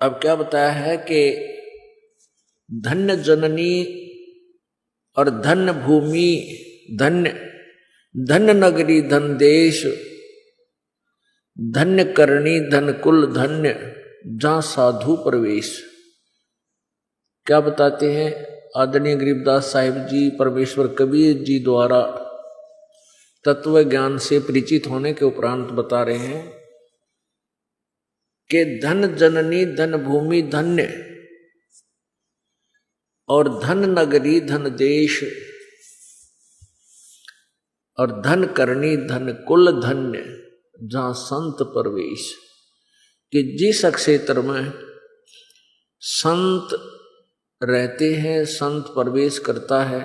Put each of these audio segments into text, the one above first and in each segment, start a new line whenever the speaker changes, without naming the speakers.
अब क्या बताया है कि धन्य जननी और धन्य भूमि, धन्य धन्य नगरी, धन देश, धन्य करणी, धन कुल, धन्य जहां साधु प्रवेश। क्या बताते हैं आदरणीय गरीबदास साहिब जी परमेश्वर कबीर जी द्वारा तत्व ज्ञान से परिचित होने के उपरांत बता रहे हैं कि धन जननी, धन भूमि, धन्य और धन नगरी, धन देश और धन करणी, धन कुल, धन्य जहां संत प्रवेश। कि जिस क्षेत्र में संत रहते हैं, संत प्रवेश करता है,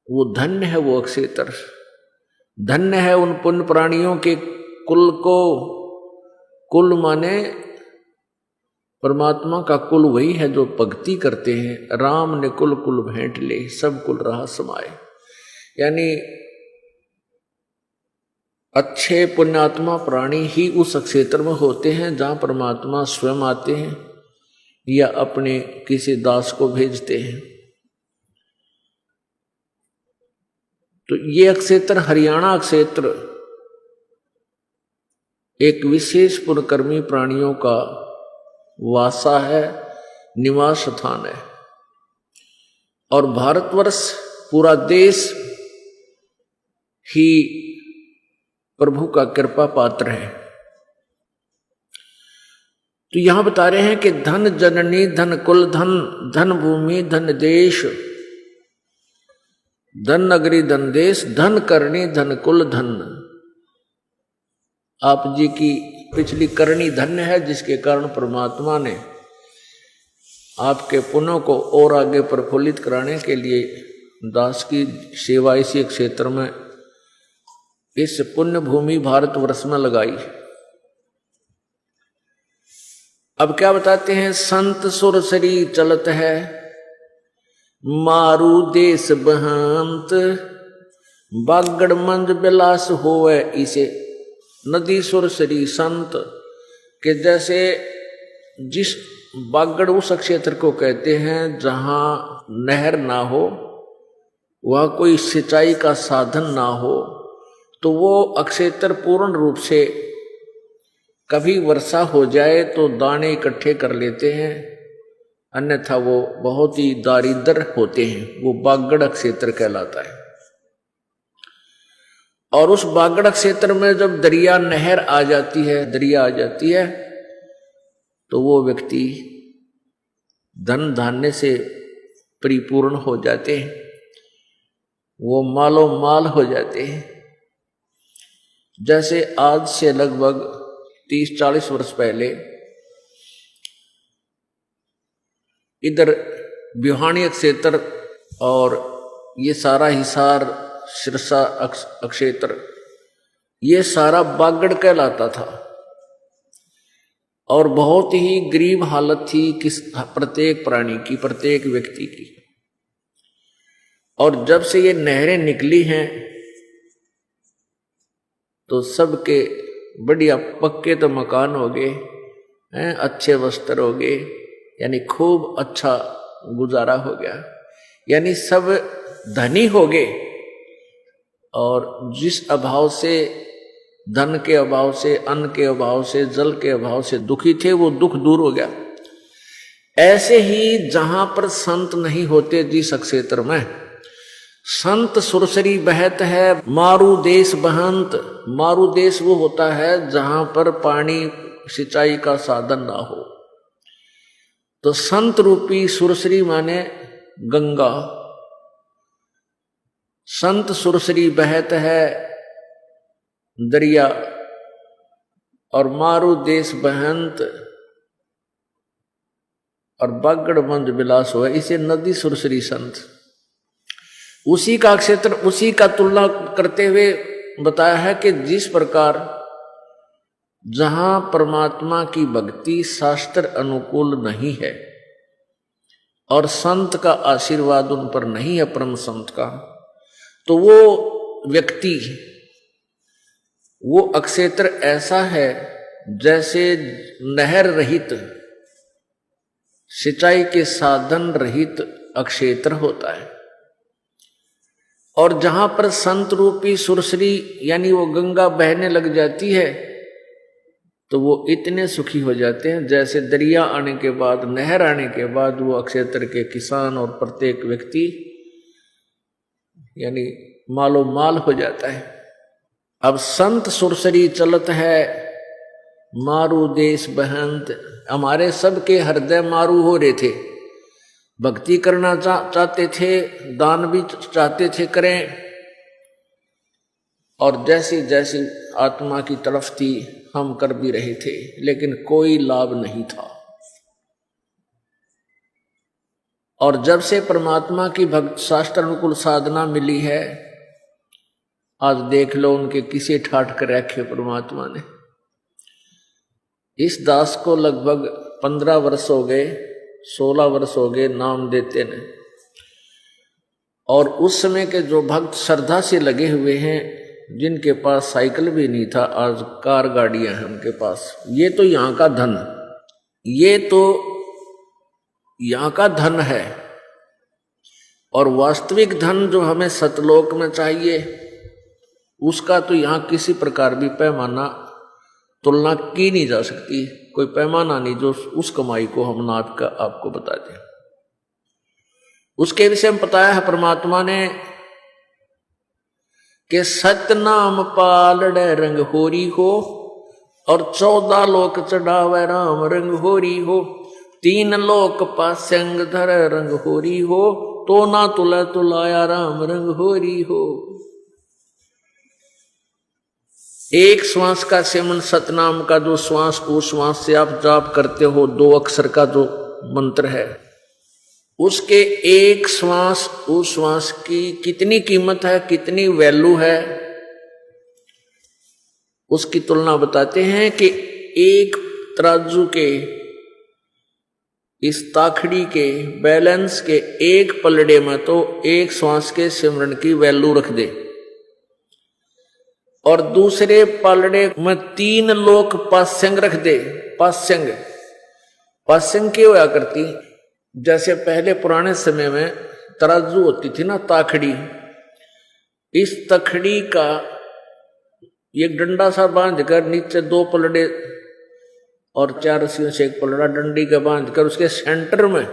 वो धन्य है। वो क्षेत्र धन्य है उन पुण्य प्राणियों के कुल को। कुल माने परमात्मा का कुल वही है जो भक्ति करते हैं। राम ने कुल कुल भेंट ले, सब कुल रहा समाये। यानी अच्छे पुण्यात्मा प्राणी ही उस क्षेत्र में होते हैं जहां परमात्मा स्वयं आते हैं या अपने किसी दास को भेजते हैं। तो ये क्षेत्र हरियाणा क्षेत्र एक विशेष पुण्यकर्मी प्राणियों का वासा है, निवास स्थान है। और भारतवर्ष पूरा देश ही प्रभु का कृपा पात्र है। तो यहां बता रहे हैं कि धन जननी, धन कुल, धन धन भूमि, धन देश, धन नगरी, धन देश, धन करणी, धन कुल, धन। आप जी की पिछली करणी धन्य है, जिसके कारण परमात्मा ने आपके पुण्यों को और आगे प्रफुल्लित कराने के लिए दास की सेवा इसी क्षेत्र में, इस पुण्य भूमि भारतवर्ष में लगाई। अब क्या बताते हैं, संत सुरसरी चलत है, मारू देश बहंत, बागड़ मंज बिलास होवे इसे नदी सुरसरी संत। के जैसे जिस बागड़ उस क्षेत्र को कहते हैं जहां नहर ना हो, वह कोई सिंचाई का साधन ना हो, तो वो क्षेत्र पूर्ण रूप से कभी वर्षा हो जाए तो दाने इकट्ठे कर लेते हैं, अन्यथा वो बहुत ही दारिद्र होते हैं। वो बागड़ क्षेत्र कहलाता है। और उस बागड़ क्षेत्र में जब दरिया नहर आ जाती है, दरिया आ जाती है, तो वो व्यक्ति धन धान्य से परिपूर्ण हो जाते हैं, वो मालो माल हो जाते हैं। जैसे आज से लगभग 30-40 वर्ष पहले इधर बिहानी क्षेत्र और ये सारा हिसार, सिरसा क्षेत्र, ये सारा बागड़ कहलाता था। और बहुत ही गरीब हालत थी किस प्रत्येक प्राणी की, प्रत्येक व्यक्ति की। और जब से ये नहरें निकली हैं तो सबके बढ़िया पक्के तो मकान हो गए हैं, अच्छे वस्त्र हो गए, यानी खूब अच्छा गुजारा हो गया, यानी सब धनी हो गए। और जिस अभाव से, धन के अभाव से, अन्न के अभाव से, जल के अभाव से दुखी थे, वो दुख दूर हो गया। ऐसे ही जहां पर संत नहीं होते, जिस क्षेत्र में संत सुरसरी बहत है, मारू देश बहंत। मारू देश वो होता है जहां पर पानी, सिंचाई का साधन ना हो। तो संत रूपी सुरसरी माने गंगा, संत सुरसरी बहत है दरिया, और मारू देश बहंत और बागड़ मंज बिलास हो, इसे नदी सुरसरी संत। उसी का क्षेत्र, उसी का तुलना करते हुए बताया है कि जिस प्रकार जहां परमात्मा की भक्ति शास्त्र अनुकूल नहीं है और संत का आशीर्वाद उन पर नहीं है, परम संत का, तो वो व्यक्ति, वो क्षेत्र ऐसा है जैसे नहर रहित, सिंचाई के साधन रहित अक्षेत्र होता है। और जहां पर संत रूपी सुरसरी यानी वो गंगा बहने लग जाती है तो वो इतने सुखी हो जाते हैं जैसे दरिया आने के बाद, नहर आने के बाद वो अक्षेत्र के किसान और प्रत्येक व्यक्ति यानी मालो माल हो जाता है। अब संत सुरसरी चलत है मारू देश बहंत, हमारे सबके हृदय मारू हो रहे थे, भक्ति करना चाहते थे, दान भी चाहते थे करें, और जैसी जैसी आत्मा की तरफ थी हम कर भी रहे थे, लेकिन कोई लाभ नहीं था। और जब से परमात्मा की भक्त शास्त्र अनुकूल साधना मिली है, आज देख लो उनके किसे ठाठ कर रखे परमात्मा ने। इस दास को लगभग 15 वर्ष हो गए, 16 वर्ष हो गए नाम देते ने, और उस समय के जो भक्त श्रद्धा से लगे हुए हैं, जिनके पास साइकिल भी नहीं था, आज कार गाड़ियां हैं उनके पास। ये तो यहाँ का धन, ये तो यहाँ का धन है। और वास्तविक धन जो हमें सतलोक में चाहिए, उसका तो यहाँ किसी प्रकार भी पैमाना तुलना की नहीं जा सकती। कोई पैमाना नहीं जो उस कमाई को हम नाप कर आपको बता दें। उसके विषय में बताया है परमात्मा ने कि सतनाम पालड़े रंग होरी हो, और 14 लोक चढ़ावे राम रंग होरी हो, 3 लोक पास्यंग धर रंग होरी हो, तो ना तुला तुलाया राम रंग होरी हो। एक श्वास का सेवन सतनाम का जो श्वास, उस श्वास से आप जाप करते हो, 2 अक्षर का जो मंत्र है, उसके एक श्वास, उस श्वास की कितनी कीमत है, कितनी वैल्यू है, उसकी तुलना बताते हैं कि एक तराजू के इस ताखड़ी के बैलेंस के एक पलड़े में तो एक श्वास के सिमरन की वैल्यू रख दे, और दूसरे पलड़े में 3 लोक पास्यंग रख दे। पास्यंग, पास्यंग क्या होया करती, जैसे पहले पुराने समय में तराजू होती थी ना, ताखड़ी, इस तखड़ी का एक डंडा सा बांध कर नीचे 2 पलड़े और 4 रस्सियों से एक पलड़ा डंडी का बांध कर उसके सेंटर में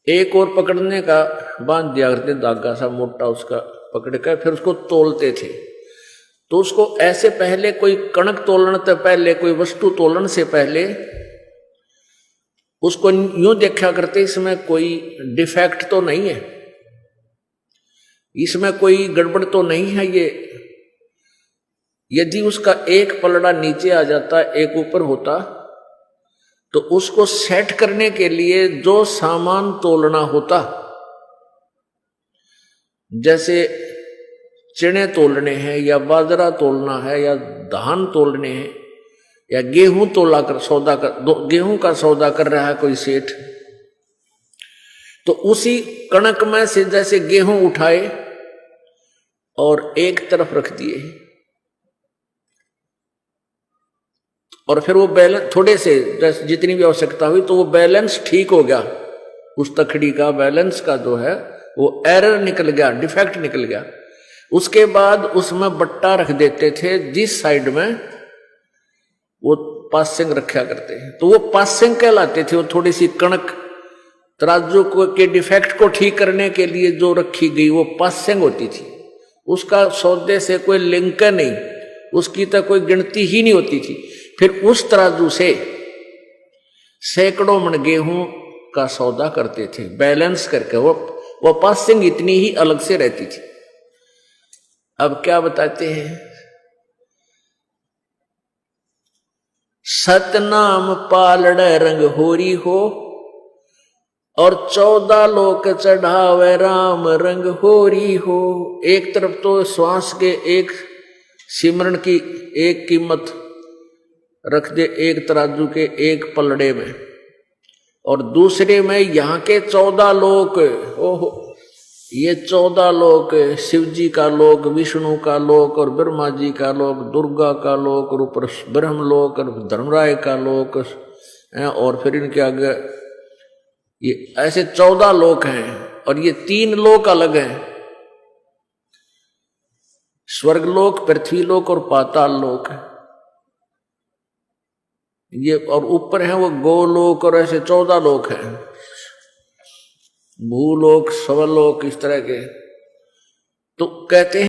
एक और पकड़ने का बांध दिया करते, धागा सा मोटा उसका पकड़ कर फिर उसको तोलते थे। तो उसको ऐसे पहले कोई कणक तोलने से पहले, कोई वस्तु तोलन से पहले उसको यूं देखा करते, इसमें कोई डिफेक्ट तो नहीं है, इसमें कोई गड़बड़ तो नहीं है। ये यदि उसका एक पलड़ा नीचे आ जाता, एक ऊपर होता, तो उसको सेट करने के लिए जो सामान तोलना होता, जैसे चने तोलने हैं या बाजरा तोलना है या धान तोलने हैं या गेहूं तोला कर सौदा कर, गेहूं का सौदा कर रहा है कोई सेठ, तो उसी कणक में से जैसे गेहूं उठाए और एक तरफ रख दिए, और फिर वो बैलेंस थोड़े से जितनी भी आवश्यकता हुई तो वो बैलेंस ठीक हो गया, उस तखड़ी का बैलेंस का जो है वो एरर निकल गया, डिफेक्ट निकल गया। उसके बाद उसमें बट्टा रख देते थे, जिस साइड में वो पास्यंग रखा करते हैं, तो वो पास्यंग कहलाते थे। वो थोड़ी सी कणक तराजू को के डिफेक्ट को ठीक करने के लिए जो रखी गई वो पास्यंग होती थी। उसका सौदे से कोई लिंक नहीं, उसकी तो कोई गिनती ही नहीं होती थी। फिर उस तराजू से सैकड़ों मन गेहूं का सौदा करते थे बैलेंस करके। वो पास्यंग इतनी ही अलग से रहती थी। अब क्या बताते हैं, सतनाम पालड़े रंग होरी हो, और 14 लोक चढ़ावे राम रंग होरी हो। एक तरफ तो श्वास के एक सिमरन की एक कीमत रख दे एक तराजू के एक पलड़े में, और दूसरे में यहाँ के 14 लोक, ओहो, ये 14 लोक, शिव जी का लोक, विष्णु का लोक और ब्रह्मा जी का लोक, दुर्गा का लोक और ऊपर ब्रह्म लोक और धर्मराय का लोक, और फिर इनके आगे ये ऐसे 14 लोक हैं। और ये 3 लोक अलग हैं, स्वर्गलोक, पृथ्वीलोक और पाताल लोक है ये। और ऊपर है वो गोलोक और ऐसे 14 लोक हैं, भूलोक, स्वलोक, इस तरह के। तो कहते हैं